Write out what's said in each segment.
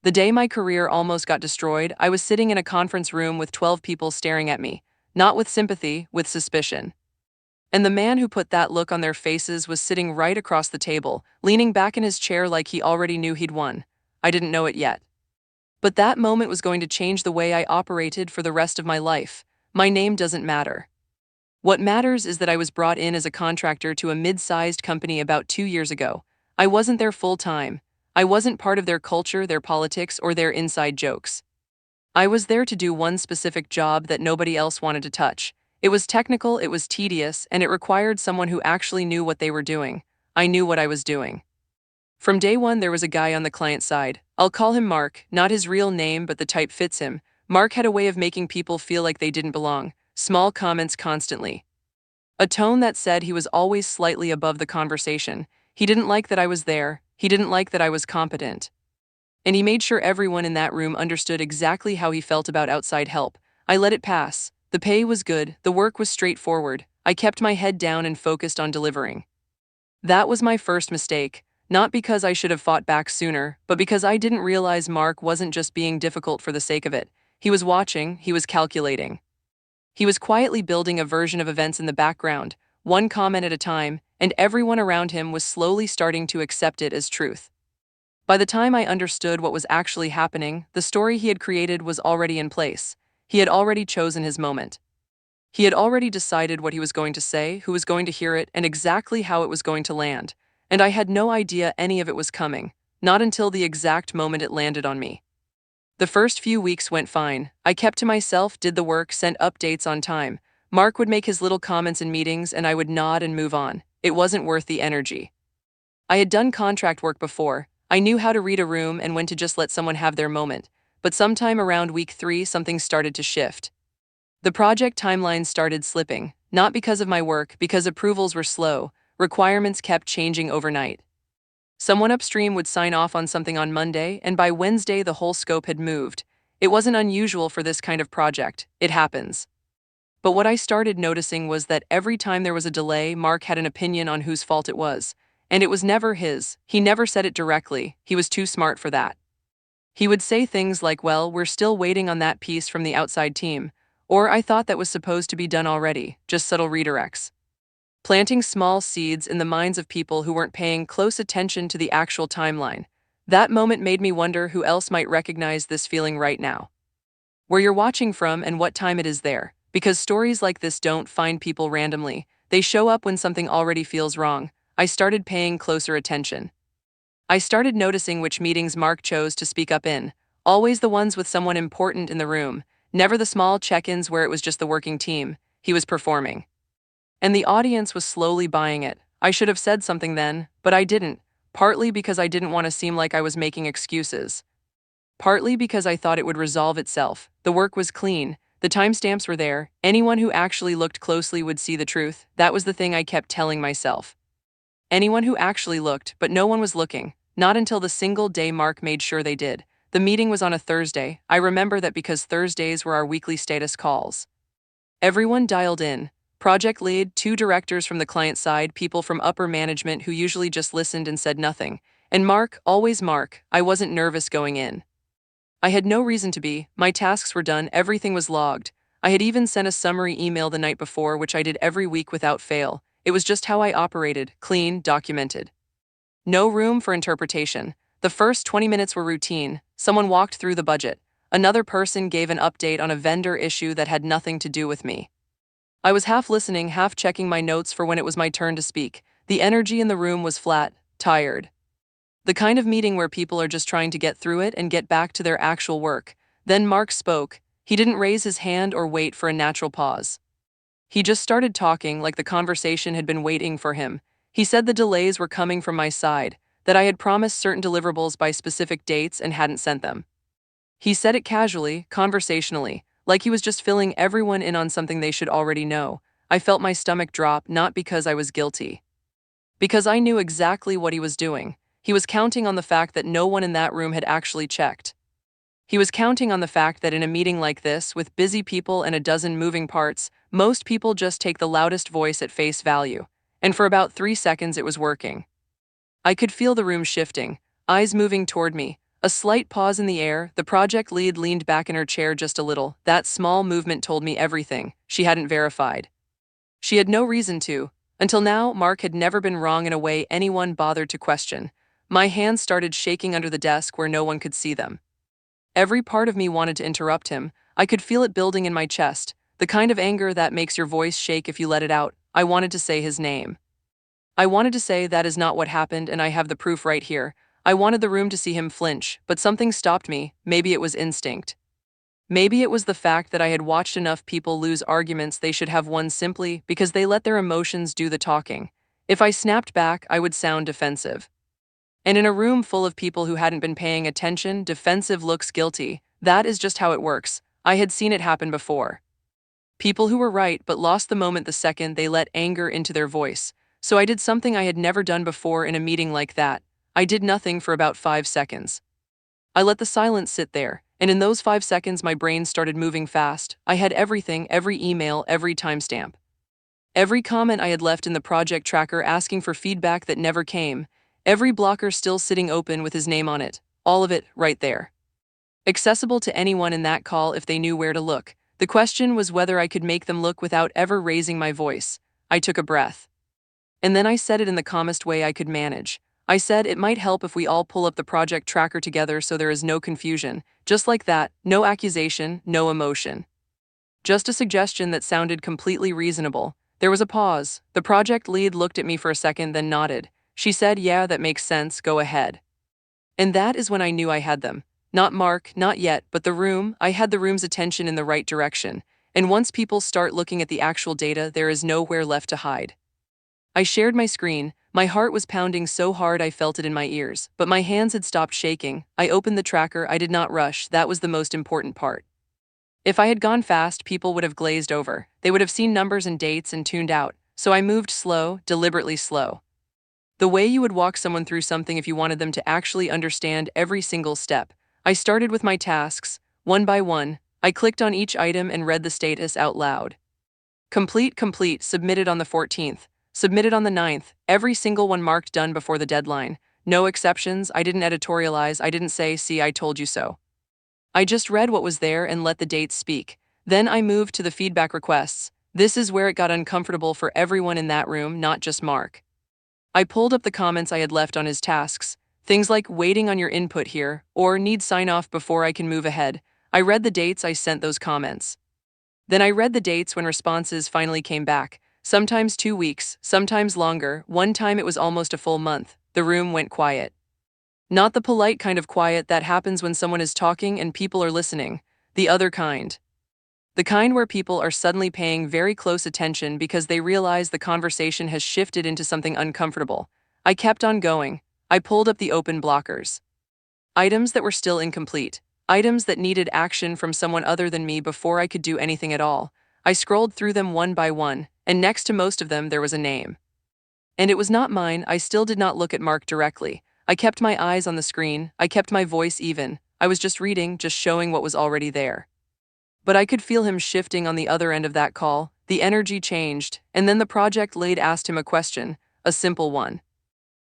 The day my career almost got destroyed, I was sitting in a conference room with 12 people staring at me, not with sympathy, with suspicion. And the man who put that look on their faces was sitting right across the table, leaning back in his chair like he already knew he'd won. I didn't know it yet. But that moment was going to change the way I operated for the rest of my life. My name doesn't matter. What matters is that I was brought in as a contractor to a mid-sized company about 2 years ago. I wasn't there full-time. I wasn't part of their culture, their politics, or their inside jokes. I was there to do one specific job that nobody else wanted to touch. It was technical, it was tedious, and it required someone who actually knew what they were doing. I knew what I was doing. From day one, there was a guy on the client side. I'll call him Mark, not his real name, but the type fits him. Mark had a way of making people feel like they didn't belong. Small comments constantly. A tone that said he was always slightly above the conversation. He didn't like that I was there. He didn't like that I was competent. And he made sure everyone in that room understood exactly how he felt about outside help. I let it pass. The pay was good, the work was straightforward. I kept my head down and focused on delivering. That was my first mistake, not because I should have fought back sooner, but because I didn't realize Mark wasn't just being difficult for the sake of it. He was watching, he was calculating. He was quietly building a version of events in the background, one comment at a time, and everyone around him was slowly starting to accept it as truth. By the time I understood what was actually happening, the story he had created was already in place. He had already chosen his moment. He had already decided what he was going to say, who was going to hear it, and exactly how it was going to land. And I had no idea any of it was coming, not until the exact moment it landed on me. The first few weeks went fine. I kept to myself, did the work, sent updates on time. Mark would make his little comments in meetings, and I would nod and move on. It wasn't worth the energy. I had done contract work before. I knew how to read a room and when to just let someone have their moment. But sometime around week 3, something started to shift. The project timeline started slipping, not because of my work, because approvals were slow. Requirements kept changing overnight. Someone upstream would sign off on something on Monday, and by Wednesday the whole scope had moved. It wasn't unusual for this kind of project. It happens. But what I started noticing was that every time there was a delay, Mark had an opinion on whose fault it was. And it was never his. He never said it directly. He was too smart for that. He would say things like, well, we're still waiting on that piece from the outside team. Or I thought that was supposed to be done already, just subtle redirects. Planting small seeds in the minds of people who weren't paying close attention to the actual timeline. That moment made me wonder who else might recognize this feeling right now. Where you're watching from and what time it is there. Because stories like this don't find people randomly. They show up when something already feels wrong. I started paying closer attention. I started noticing which meetings Mark chose to speak up in. Always the ones with someone important in the room. Never the small check-ins where it was just the working team. He was performing. And the audience was slowly buying it. I should have said something then, but I didn't. Partly because I didn't want to seem like I was making excuses. Partly because I thought it would resolve itself. The work was clean. The timestamps were there. Anyone who actually looked closely would see the truth. That was the thing I kept telling myself. Anyone who actually looked, but no one was looking. Not until the single day Mark made sure they did. The meeting was on a Thursday. I remember that because Thursdays were our weekly status calls. Everyone dialed in. Project lead, 2 directors from the client side, people from upper management who usually just listened and said nothing. And Mark, always Mark. I wasn't nervous going in. I had no reason to be. My tasks were done, everything was logged. I had even sent a summary email the night before, which I did every week without fail. It was just how I operated, clean, documented. No room for interpretation. The first 20 minutes were routine. Someone walked through the budget. Another person gave an update on a vendor issue that had nothing to do with me. I was half listening, half checking my notes for when it was my turn to speak. The energy in the room was flat, tired. The kind of meeting where people are just trying to get through it and get back to their actual work. Then Mark spoke. He didn't raise his hand or wait for a natural pause. He just started talking like the conversation had been waiting for him. He said the delays were coming from my side, that I had promised certain deliverables by specific dates and hadn't sent them. He said it casually, conversationally, like he was just filling everyone in on something they should already know. I felt my stomach drop, not because I was guilty. Because I knew exactly what he was doing. He was counting on the fact that no one in that room had actually checked. He was counting on the fact that in a meeting like this, with busy people and a dozen moving parts, most people just take the loudest voice at face value. And for about 3 seconds it was working. I could feel the room shifting, eyes moving toward me. A slight pause in the air, the project lead leaned back in her chair just a little. That small movement told me everything. She hadn't verified. She had no reason to. Until now, Mark had never been wrong in a way anyone bothered to question. My hands started shaking under the desk where no one could see them. Every part of me wanted to interrupt him. I could feel it building in my chest, the kind of anger that makes your voice shake if you let it out. I wanted to say his name. I wanted to say that is not what happened and I have the proof right here. I wanted the room to see him flinch, but something stopped me. Maybe it was instinct. Maybe it was the fact that I had watched enough people lose arguments they should have won simply because they let their emotions do the talking. If I snapped back, I would sound defensive. And in a room full of people who hadn't been paying attention, defensive looks guilty. That is just how it works. I had seen it happen before. People who were right but lost the moment the second they let anger into their voice. So I did something I had never done before in a meeting like that. I did nothing for about 5 seconds. I let the silence sit there, and in those 5 seconds my brain started moving fast. I had everything, every email, every timestamp. Every comment I had left in the project tracker asking for feedback that never came. Every blocker still sitting open with his name on it. All of it, right there. Accessible to anyone in that call if they knew where to look. The question was whether I could make them look without ever raising my voice. I took a breath. And then I said it in the calmest way I could manage. I said it might help if we all pull up the project tracker together so there is no confusion. Just like that, no accusation, no emotion. Just a suggestion that sounded completely reasonable. There was a pause. The project lead looked at me for a second, then nodded. She said, "Yeah, that makes sense, go ahead." And that is when I knew I had them. Not Mark, not yet, but the room. I had the room's attention in the right direction. And once people start looking at the actual data, there is nowhere left to hide. I shared my screen. My heart was pounding so hard I felt it in my ears, but my hands had stopped shaking. I opened the tracker. I did not rush. That was the most important part. If I had gone fast, people would have glazed over. They would have seen numbers and dates and tuned out. So I moved slow, deliberately slow. The way you would walk someone through something if you wanted them to actually understand every single step. I started with my tasks, one by one. I clicked on each item and read the status out loud. Complete, complete, submitted on the 14th. Submitted on the 9th, every single one marked done before the deadline. No exceptions. I didn't editorialize. I didn't say, "See, I told you so." I just read what was there and let the dates speak. Then I moved to the feedback requests. This is where it got uncomfortable for everyone in that room, not just Mark. I pulled up the comments I had left on his tasks. Things like "waiting on your input here" or "need sign-off before I can move ahead." I read the dates I sent those comments. Then I read the dates when responses finally came back. Sometimes 2 weeks, sometimes longer. One time it was almost a full month. The room went quiet. Not the polite kind of quiet that happens when someone is talking and people are listening. The other kind. The kind where people are suddenly paying very close attention because they realize the conversation has shifted into something uncomfortable. I kept on going. I pulled up the open blockers. Items that were still incomplete. Items that needed action from someone other than me before I could do anything at all. I scrolled through them one by one, and next to most of them there was a name. And it was not mine. I still did not look at Mark directly. I kept my eyes on the screen. I kept my voice even. I was just reading, just showing what was already there. But I could feel him shifting on the other end of that call. The energy changed, and then the project lead asked him a question, a simple one.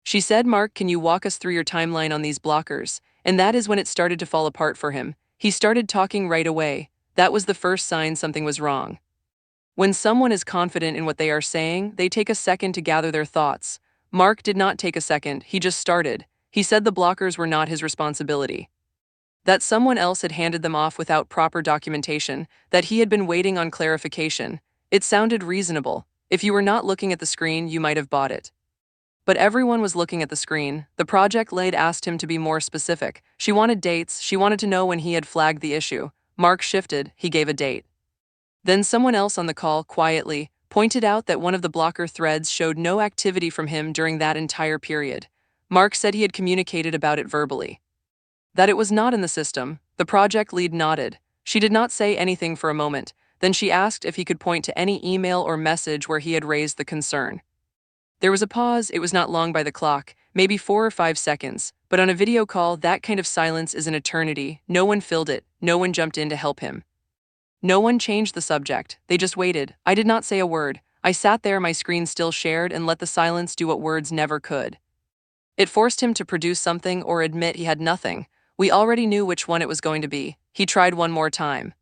She said, "Mark, can you walk us through your timeline on these blockers?" And that is when it started to fall apart for him. He started talking right away. That was the first sign something was wrong. When someone is confident in what they are saying, they take a second to gather their thoughts. Mark did not take a second, he just started. He said the blockers were not his responsibility. That someone else had handed them off without proper documentation, that he had been waiting on clarification. It sounded reasonable. If you were not looking at the screen, you might have bought it. But everyone was looking at the screen. The project lead asked him to be more specific. She wanted dates. She wanted to know when he had flagged the issue. Mark shifted. He gave a date. Then someone else on the call, quietly, pointed out that one of the blocker threads showed no activity from him during that entire period. Mark said he had communicated about it verbally. That it was not in the system. The project lead nodded. She did not say anything for a moment. Then she asked if he could point to any email or message where he had raised the concern. There was a pause. It was not long by the clock, maybe 4 or 5 seconds, but on a video call, that kind of silence is an eternity. No one filled it. No one jumped in to help him. No one changed the subject. They just waited. I did not say a word. I sat there, my screen still shared, and let the silence do what words never could. It forced him to produce something or admit he had nothing. We already knew which one it was going to be. He tried one more time.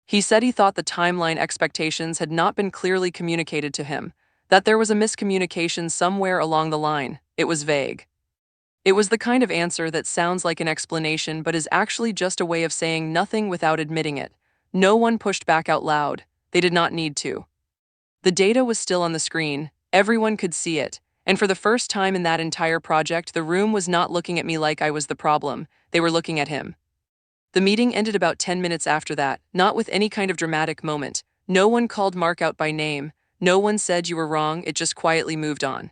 He said he thought the timeline expectations had not been clearly communicated to him, that there was a miscommunication somewhere along the line. It was vague. It was the kind of answer that sounds like an explanation but is actually just a way of saying nothing without admitting it. No one pushed back out loud. They did not need to. The data was still on the screen. Everyone could see it. And for the first time in that entire project, the room was not looking at me like I was the problem. They were looking at him. The meeting ended about 10 minutes after that, not with any kind of dramatic moment. No one called Mark out by name. No one said you were wrong. It just quietly moved on.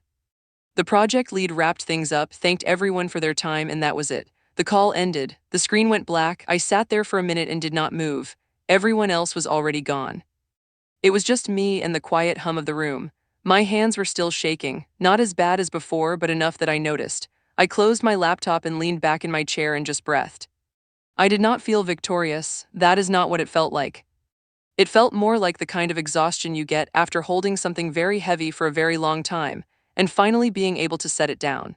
The project lead wrapped things up, thanked everyone for their time, and that was it. The call ended. The screen went black. I sat there for a minute and did not move. Everyone else was already gone. It was just me and the quiet hum of the room. My hands were still shaking, not as bad as before, but enough that I noticed. I closed my laptop and leaned back in my chair and just breathed. I did not feel victorious. That is not what it felt like. It felt more like the kind of exhaustion you get after holding something very heavy for a very long time, and finally being able to set it down.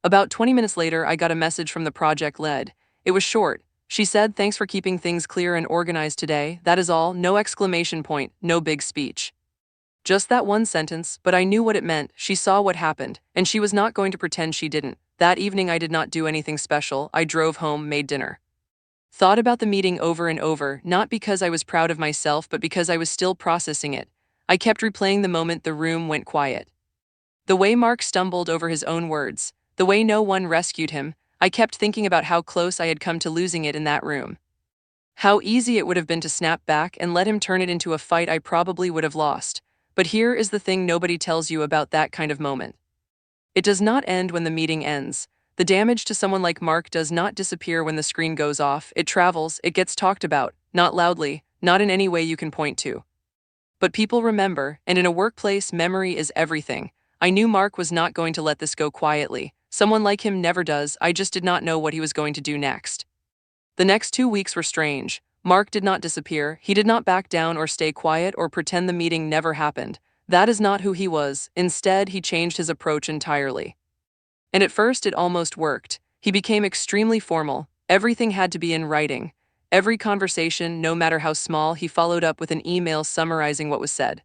About 20 minutes later, I got a message from the project lead. It was short. She said, "Thanks for keeping things clear and organized today. That is all. No exclamation point, no big speech." Just that one sentence, but I knew what it meant. She saw what happened, and she was not going to pretend she didn't. That evening I did not do anything special. I drove home, made dinner. Thought about the meeting over and over, not because I was proud of myself, but because I was still processing it. I kept replaying the moment the room went quiet. The way Mark stumbled over his own words, the way no one rescued him. I kept thinking about how close I had come to losing it in that room. How easy it would have been to snap back and let him turn it into a fight I probably would have lost. But here is the thing nobody tells you about that kind of moment. It does not end when the meeting ends. The damage to someone like Mark does not disappear when the screen goes off. It travels, it gets talked about, not loudly, not in any way you can point to. But people remember, and in a workplace, memory is everything. I knew Mark was not going to let this go quietly. Someone like him never does. I just did not know what he was going to do next. The next 2 weeks were strange. Mark did not disappear. He did not back down or stay quiet or pretend the meeting never happened. That is not who he was. Instead, he changed his approach entirely. And at first, it almost worked. He became extremely formal. Everything had to be in writing. Every conversation, no matter how small, he followed up with an email summarizing what was said.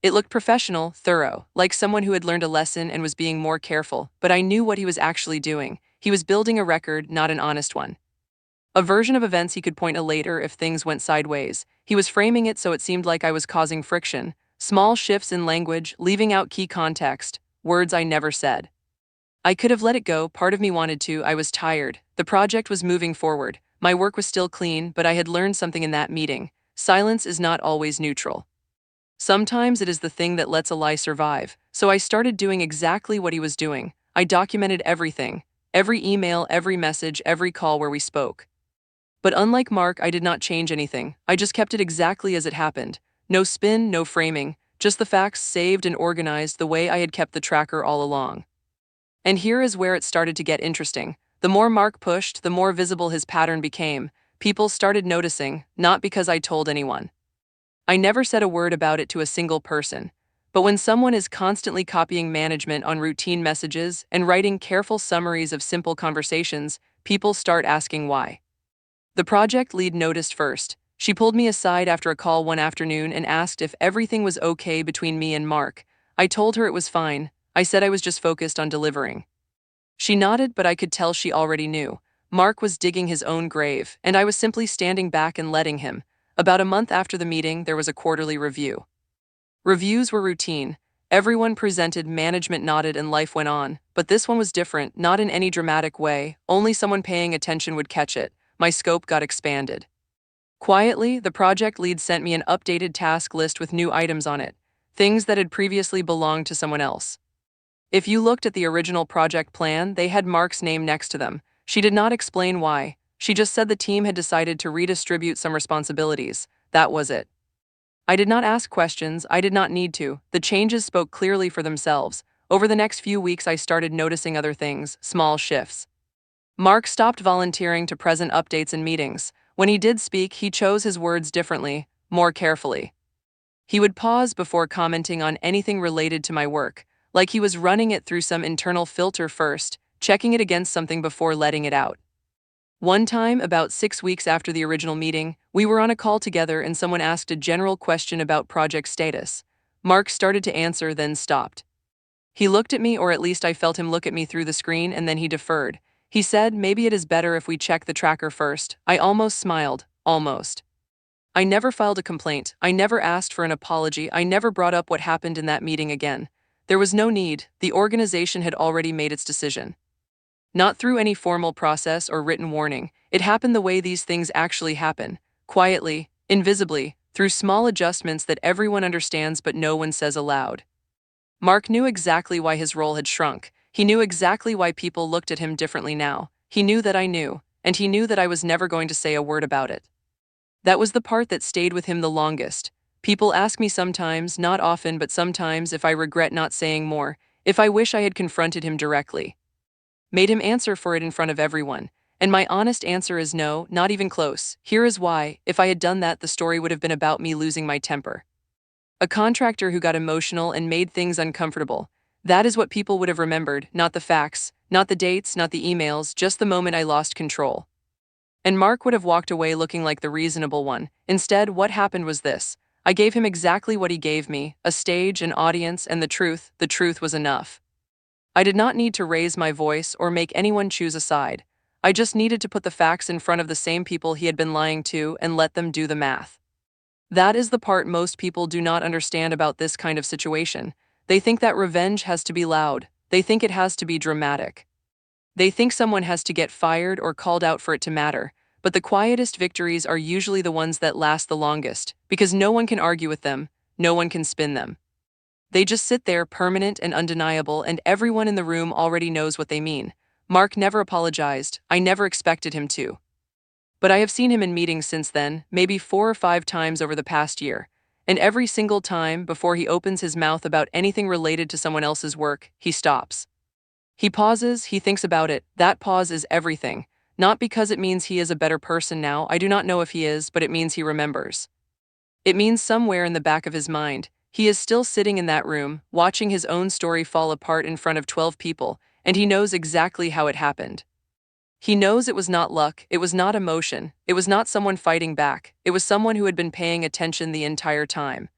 It looked professional, thorough, like someone who had learned a lesson and was being more careful, but I knew what he was actually doing. He was building a record, not an honest one. A version of events he could point to later if things went sideways. He was framing it so it seemed like I was causing friction. Small shifts in language, leaving out key context, words I never said. I could have let it go. Part of me wanted to. I was tired. The project was moving forward. My work was still clean, but I had learned something in that meeting. Silence is not always neutral. Sometimes it is the thing that lets a lie survive. So I started doing exactly what he was doing. I documented everything. Every email, every message, every call where we spoke. But unlike Mark, I did not change anything. I just kept it exactly as it happened. No spin, no framing, just the facts saved and organized the way I had kept the tracker all along. And here is where it started to get interesting. The more Mark pushed, the more visible his pattern became. People started noticing, not because I told anyone. I never said a word about it to a single person. But when someone is constantly copying management on routine messages and writing careful summaries of simple conversations, people start asking why. The project lead noticed first. She pulled me aside after a call one afternoon and asked if everything was okay between me and Mark. I told her it was fine. I said I was just focused on delivering. She nodded, but I could tell she already knew. Mark was digging his own grave, and I was simply standing back and letting him. About a month after the meeting, there was a quarterly review. Reviews were routine. Everyone presented, management nodded, and life went on. But this one was different, not in any dramatic way. Only someone paying attention would catch it. My scope got expanded. Quietly, the project lead sent me an updated task list with new items on it, things that had previously belonged to someone else. If you looked at the original project plan, they had Mark's name next to them. She did not explain why. She just said the team had decided to redistribute some responsibilities. That was it. I did not ask questions. I did not need to. The changes spoke clearly for themselves. Over the next few weeks, I started noticing other things, small shifts. Mark stopped volunteering to present updates in meetings. When he did speak, he chose his words differently, more carefully. He would pause before commenting on anything related to my work, like he was running it through some internal filter first, checking it against something before letting it out. One time, about 6 weeks after the original meeting, we were on a call together and someone asked a general question about project status. Mark started to answer, then stopped. He looked at me, or at least I felt him look at me through the screen, and then he deferred. He said, "Maybe it is better if we check the tracker first." I almost smiled. Almost. I never filed a complaint. I never asked for an apology. I never brought up what happened in that meeting again. There was no need. The organization had already made its decision. Not through any formal process or written warning. It happened the way these things actually happen. Quietly, invisibly, through small adjustments that everyone understands but no one says aloud. Mark knew exactly why his role had shrunk. He knew exactly why people looked at him differently now. He knew that I knew, and he knew that I was never going to say a word about it. That was the part that stayed with him the longest. People ask me sometimes, not often but sometimes, if I regret not saying more, if I wish I had confronted him directly. Made him answer for it in front of everyone. And my honest answer is no, not even close. Here is why: if I had done that, the story would have been about me losing my temper. A contractor who got emotional and made things uncomfortable. That is what people would have remembered, not the facts, not the dates, not the emails, just the moment I lost control. And Mark would have walked away looking like the reasonable one. Instead, what happened was this. I gave him exactly what he gave me: a stage, an audience, and the truth. The truth was enough. I did not need to raise my voice or make anyone choose a side. I just needed to put the facts in front of the same people he had been lying to and let them do the math. That is the part most people do not understand about this kind of situation. They think that revenge has to be loud. They think it has to be dramatic. They think someone has to get fired or called out for it to matter. But the quietest victories are usually the ones that last the longest, because no one can argue with them, no one can spin them. They just sit there, permanent and undeniable, and everyone in the room already knows what they mean. Mark never apologized. I never expected him to. But I have seen him in meetings since then, maybe 4 or 5 times over the past year. And every single time, before he opens his mouth about anything related to someone else's work, he stops. He pauses, he thinks about it. That pause is everything. Not because it means he is a better person now, I do not know if he is, but it means he remembers. It means somewhere in the back of his mind, he is still sitting in that room, watching his own story fall apart in front of 12 people, and he knows exactly how it happened. He knows it was not luck, it was not emotion, it was not someone fighting back, it was someone who had been paying attention the entire time.